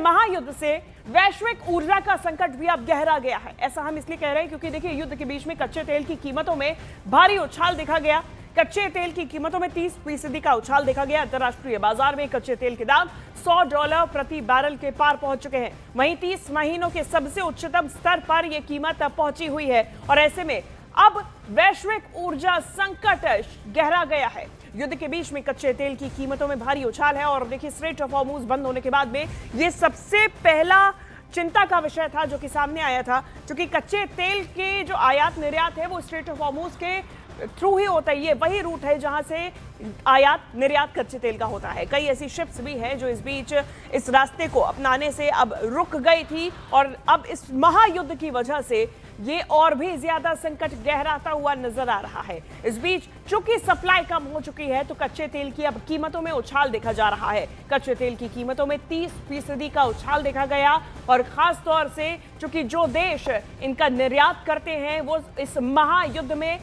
महायुद्ध से वैश्विक ऊर्जा का संकट भी अब गहरा गया है। ऐसा हम इसलिए कह रहे हैं क्योंकि देखिए, युद्ध के बीच में कच्चे तेल की कीमतों में भारी उछाल देखा गया। कच्चे तेल की कीमतों में 30% का उछाल देखा गया। अंतर्राष्ट्रीय बाजार में कच्चे तेल के दाम $100 प्रति बैरल के पार पहुंच चुके हैं। वहीं 30 महीनों के सबसे उच्चतम स्तर पर यह कीमत पहुंची हुई है और ऐसे में अब वैश्विक ऊर्जा संकट गहरा गया है। युद्ध के बीच में कच्चे तेल की कीमतों में भारी उछाल है और देखिए, स्ट्रेट ऑफ हॉर्मुज बंद होने के बाद में यह सबसे पहला चिंता का विषय था जो कि सामने आया था, क्योंकि कच्चे तेल के जो आयात निर्यात है वो स्ट्रेट ऑफ हॉर्मुज के थ्रू ही होता है। ये वही रूट है जहां से आयात निर्यात कच्चे तेल का होता है। कई ऐसी शिप्स भी हैं जो इस बीच इस रास्ते को अपनाने से अब रुक गई थी और अब इस महायुद्ध की वजह से ये और भी ज्यादा संकट गहराता हुआ नजर आ रहा है। इस बीच चूंकि सप्लाई कम हो चुकी है तो कच्चे तेल की अब कीमतों में उछाल देखा जा रहा है। कच्चे तेल की कीमतों में 30% का उछाल देखा गया और खास तौर से चूंकि जो देश इनका निर्यात करते हैं वो इस महायुद्ध में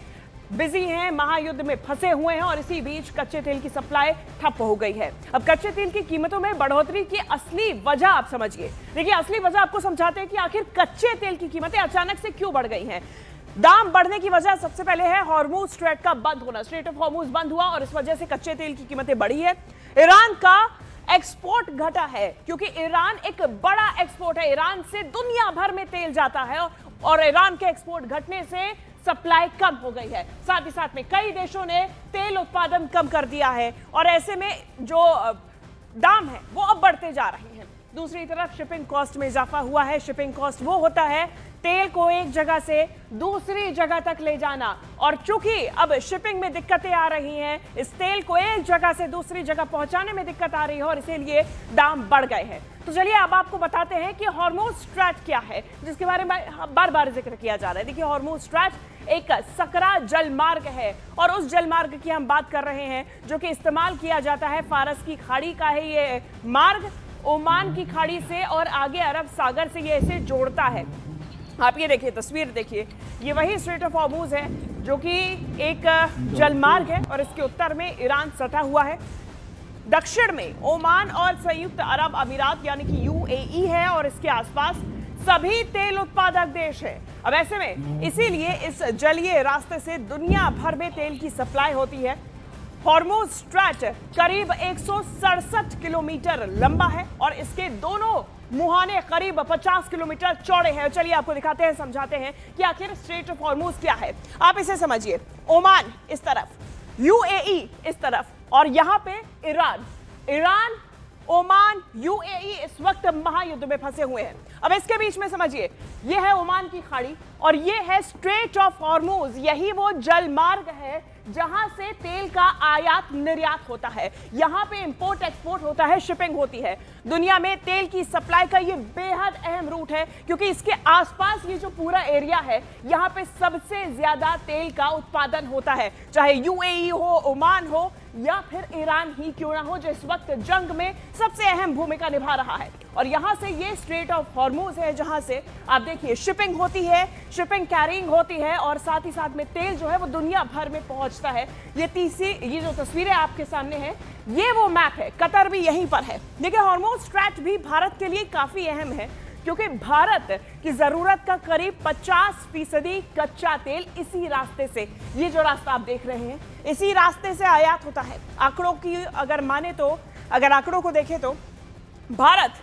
बिजी हैं, महायुद्ध में फंसे हुए हैं और इसी बीच कच्चे तेल की सप्लाई ठप हो गई है। अब कच्चे तेल की कीमतों में बढ़ोतरी की असली वजह आप समझिए। देखिए, असली वजह आपको समझाते हैं कि आखिर कच्चे तेल की कीमतें अचानक से क्यों बढ़ गई हैं। दाम बढ़ने की वजह सबसे पहले है हॉर्मुज स्ट्रेट का बंद होना। स्ट्रेट ऑफ हॉर्मुज बंद हुआ और इस वजह से कच्चे तेल की कीमतें बढ़ी है। ईरान का एक्सपोर्ट घटा है क्योंकि ईरान एक बड़ा एक्सपोर्ट है। ईरान से दुनिया भर में तेल जाता है और ईरान के एक्सपोर्ट घटने से सप्लाई कम हो गई है। साथ ही साथ में कई देशों ने तेल उत्पादन कम कर दिया है और ऐसे में जो दाम है वो अब बढ़ते जा रहे हैं। दूसरी तरफ शिपिंग कॉस्ट में इजाफा हुआ है। शिपिंग कॉस्ट वो होता है तेल को एक जगह से दूसरी जगह तक ले जाना और चूंकि अब शिपिंग में दिक्कतें आ रही हैं, इस तेल को एक जगह से दूसरी जगह पहुंचाने में दिक्कत आ रही है और इसीलिए दाम बढ़ गए हैं। तो चलिए अब आपको बताते हैं कि हॉर्मुज स्ट्रैट क्या है, जिसके बारे में बार बार जिक्र किया जा रहा है। देखिए, हॉर्मुज स्ट्रैट एक सकरा जल मार्ग है और उस जल मार्ग की हम बात कर रहे हैं जो कि इस्तेमाल किया जाता है। फारस की खाड़ी का है ये मार्ग, ओमान की खाड़ी से और आगे अरब सागर से ये इसे जोड़ता है। आप ये देखिए, तस्वीर देखिए, ये वही स्ट्रेट ऑफ हॉर्मुज है जो कि एक जलमार्ग है और इसके उत्तर में ईरान सटा हुआ है। दक्षिण में ओमान और संयुक्त अरब अमीरात यानी कि यूएई है और इसके आसपास सभी तेल उत्पादक देश है। अब ऐसे में इसीलिए इस जलीय रास्ते से दुनिया भर में तेल की सप्लाई होती है। हॉर्मुज स्ट्रैट करीब 167 किलोमीटर लंबा है और इसके दोनों मुहाने करीब 50 किलोमीटर चौड़े हैं। चलिए आपको दिखाते हैं, समझाते हैं कि आखिर स्ट्रेट ऑफ हॉर्मुज क्या है। आप इसे समझिए, ओमान इस तरफ, यूएई इस तरफ और यहां पे ईरान। ईरान, ओमान, यूएई इस वक्त महायुद्ध में फंसे हुए हैं। अब इसके बीच में समझिए, यह है ओमान की खाड़ी और यह है स्ट्रेट ऑफ हॉर्मुज। यही वो जल मार्ग है जहां से तेल का आयात निर्यात होता है। यहां पे इंपोर्ट एक्सपोर्ट होता है, शिपिंग होती है। दुनिया में तेल की सप्लाई का ये बेहद अहम रूट है क्योंकि इसके आसपास ये जो पूरा एरिया है, यहां पे सबसे ज्यादा तेल का उत्पादन होता है। चाहे यूएई हो, ओमान हो या फिर ईरान ही क्यों ना हो, जो इस वक्त जंग में सबसे अहम भूमिका निभा रहा है। और यहां से ये स्ट्रेट ऑफ हॉर्मुज है जहां से आप देखिए शिपिंग होती है, शिपिंग कैरिंग होती है और साथ ही साथ में तेल जो है वो दुनिया भर में पहुंचता है। ये जो तस्वीरें आपके सामने है, ये वो मैप है। कतर भी यहीं पर है। देखिए, हॉर्मुज स्ट्रैट भी भारत के लिए काफी अहम है क्योंकि भारत की जरूरत का करीब 50% कच्चा तेल इसी रास्ते से, ये जो रास्ता आप देख रहे हैं, इसी रास्ते से आयात होता है। आंकड़ों की अगर माने तो, अगर आंकड़ों को देखें तो भारत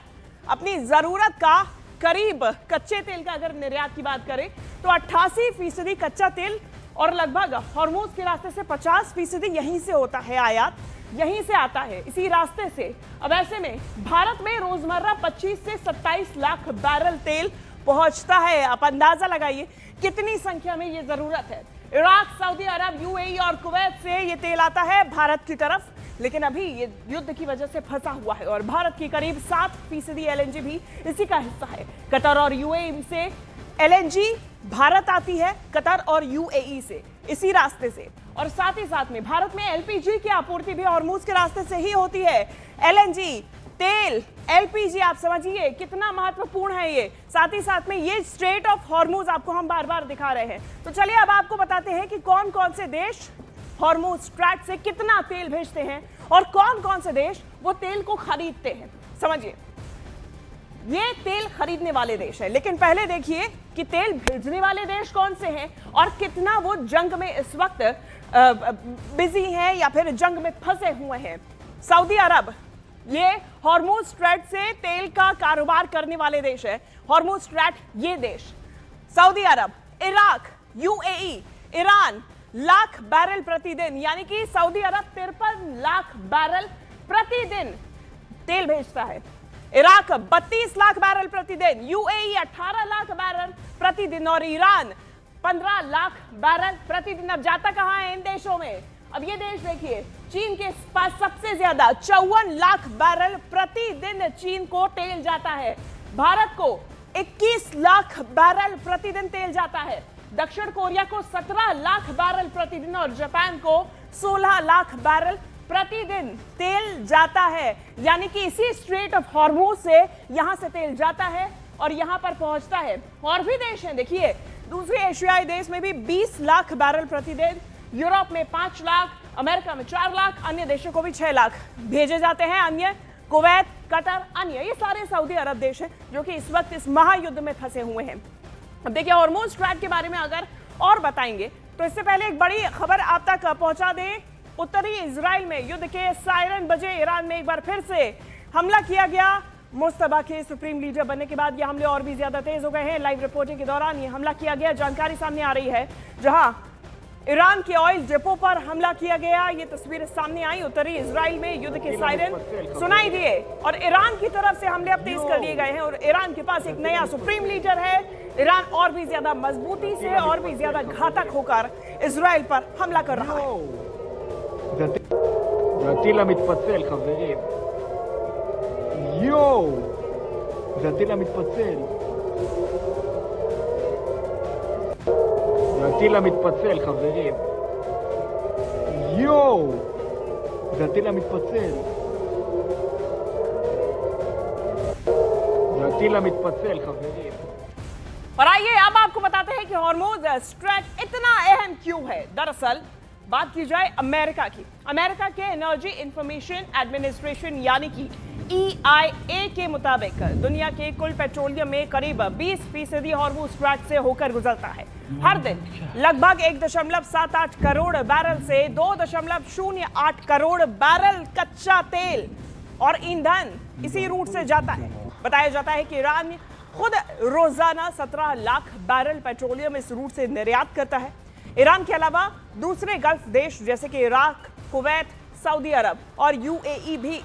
अपनी जरूरत का करीब कच्चे तेल का अगर निर्यात की बात करें तो 88% कच्चा तेल और लगभग हॉर्मुज के रास्ते से 50% यहीं से होता है आयात, यहीं से आता है, इसी रास्ते से। अब ऐसे में भारत में रोजमर्रा 25 से 27 लाख बैरल तेल पहुंचता है। आप अंदाजा लगाइए कितनी संख्या में ये जरूरत है। इराक, सऊदी अरब, यूएई और कुवैत से ये तेल आता है भारत की तरफ, लेकिन अभी ये युद्ध की वजह से फंसा हुआ है और भारत की करीब 7% एलएनजी भी इसी का हिस्सा है। कतर और यूएई से एलएनजी भारत आती है, कतर और यूएई से, इसी रास्ते से। और साथ ही साथ में भारत में एलपीजी की आपूर्ति भी हॉर्मुज के रास्ते से ही होती है। एलएनजी, तेल, एलपीजी, आप समझिए कितना महत्वपूर्ण है ये। साथ ही साथ में ये स्ट्रेट ऑफ हॉर्मुज आपको हम बार बार दिखा रहे हैं। तो चलिए अब आपको बताते हैं कि कौन कौन से देश हॉर्मुज स्ट्रैट से कितना तेल भेजते हैं और कौन कौन से देश वो तेल को खरीदते हैं। समझिए, ये तेल खरीदने वाले देश है। लेकिन पहले देखिए कि तेल भेजने वाले देश कौन से हैं और कितना वो जंग में इस वक्त बिजी हैं या फिर जंग में फंसे हुए हैं। सऊदी अरब ये हॉर्मुज स्ट्रेट से तेल का कारोबार करने वाले देश है। हॉर्मुज स्ट्रेट ये देश, Saudi Arab, Iraq, UAE, Iran lakh barrel प्रतिदिन, यानी कि सऊदी अरब 53 लाख बैरल प्रतिदिन तेल भेजता है। इराक 32 लाख बैरल प्रतिदिन, यूएई 18 लाख बैरल प्रतिदिन और ईरान 15 लाख बैरल प्रतिदिन। अब जाता कहां है इन देशों में? अब ये देश देखिए, चीन के पास सबसे ज्यादा 54 लाख बैरल प्रतिदिन चीन को तेल जाता है। भारत को 21 लाख बैरल प्रतिदिन तेल जाता है। दक्षिण कोरिया को 17 लाख बैरल प्रतिदिन और जापान को 16 लाख बैरल प्रतिदिन तेल जाता है। यानी कि इसी स्ट्रेट ऑफ हॉर्मुज से यहां से तेल जाता है और यहां पर पहुंचता है। और भी देश हैं देखिए, दूसरे एशियाई देश में भी 20 लाख बैरल प्रतिदिन, यूरोप में 5 लाख, अमेरिका में 4 लाख, अन्य देशों को भी 6 लाख भेजे जाते हैं। अन्य कुवैत, कतर, अन्य ये सारे सऊदी अरब देश हैं जो कि इस वक्त इस महायुद्ध में फंसे हुए हैं। अब देखिए हॉर्मुज स्ट्रेट के बारे में अगर और बताएंगे तो इससे पहले एक बड़ी खबर आप तक पहुंचा दें। उत्तरी इजराइल में युद्ध के सायरन बजे, ईरान में एक बार फिर से हमला किया गया। मुस्तफा के सुप्रीम लीडर बनने के बाद ये हमले और भी ज्यादा तेज हो गए हैं। लाइव रिपोर्टिंग के दौरान ये हमला किया गया, जानकारी सामने आ रही है, जहां ईरान के ऑयल डिपो पर हमला किया गया। ये तस्वीर सामने आई। उत्तरी इजराइल में युद्ध के सायरन सुनाई दिए और ईरान की तरफ से हमले अब तेज कर दिए गए हैं और ईरान के पास एक नया सुप्रीम लीडर है। ईरान और भी ज्यादा मजबूती से और भी ज्यादा घातक होकर इजराइल पर हमला कर रहा है। זה הטיל המתפצל, חברים. יואו! זה הטיל המתפצל. זה הטיל המתפצל, חברים. יואו! זה הטיל המתפצל. זה הטיל המתפצל, חברים. और आइए अब आपको बताते हैं कि हॉर्मुज स्ट्रेट इतना अहम क्यों है। दरअसल बात की जाए अमेरिका की, अमेरिका के एनर्जी इंफॉर्मेशन एडमिनिस्ट्रेशन यानी कि EIA के मुताबिक दुनिया के कुल पेट्रोलियम में करीब 20% हॉर्मुज स्ट्रेट से होकर गुजरता है। हर दिन लगभग 1.78 करोड़ बैरल से 2.08 करोड़ बैरल कच्चा तेल और ईंधन इसी रूट से जाता है। बताया जाता है कि ईरान खुद रोजाना 17 लाख बैरल पेट्रोलियम इस रूट से निर्यात करता है। ईरान के अलावा दूसरे गल्फ देश जैसे कि इराक, कुवैत, सऊदी अरब और यूएई भी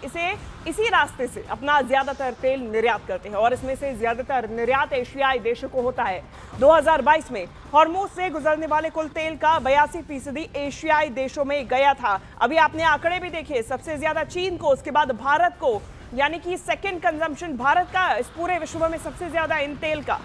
इसी रास्ते से अपना ज्यादातर तेल निर्यात करते हैं और इसमें से ज्यादातर निर्यात एशियाई देशों को होता है। 2022 में हॉर्मुज से गुजरने वाले कुल तेल का 82% एशियाई देशों में गया था। अभी आपने आंकड़े भी देखे, सबसे ज्यादा चीन को, उसके बाद भारत को, यानी कि सेकेंड कंजम्पशन भारत का इस पूरे विश्व में सबसे ज्यादा इन तेल का।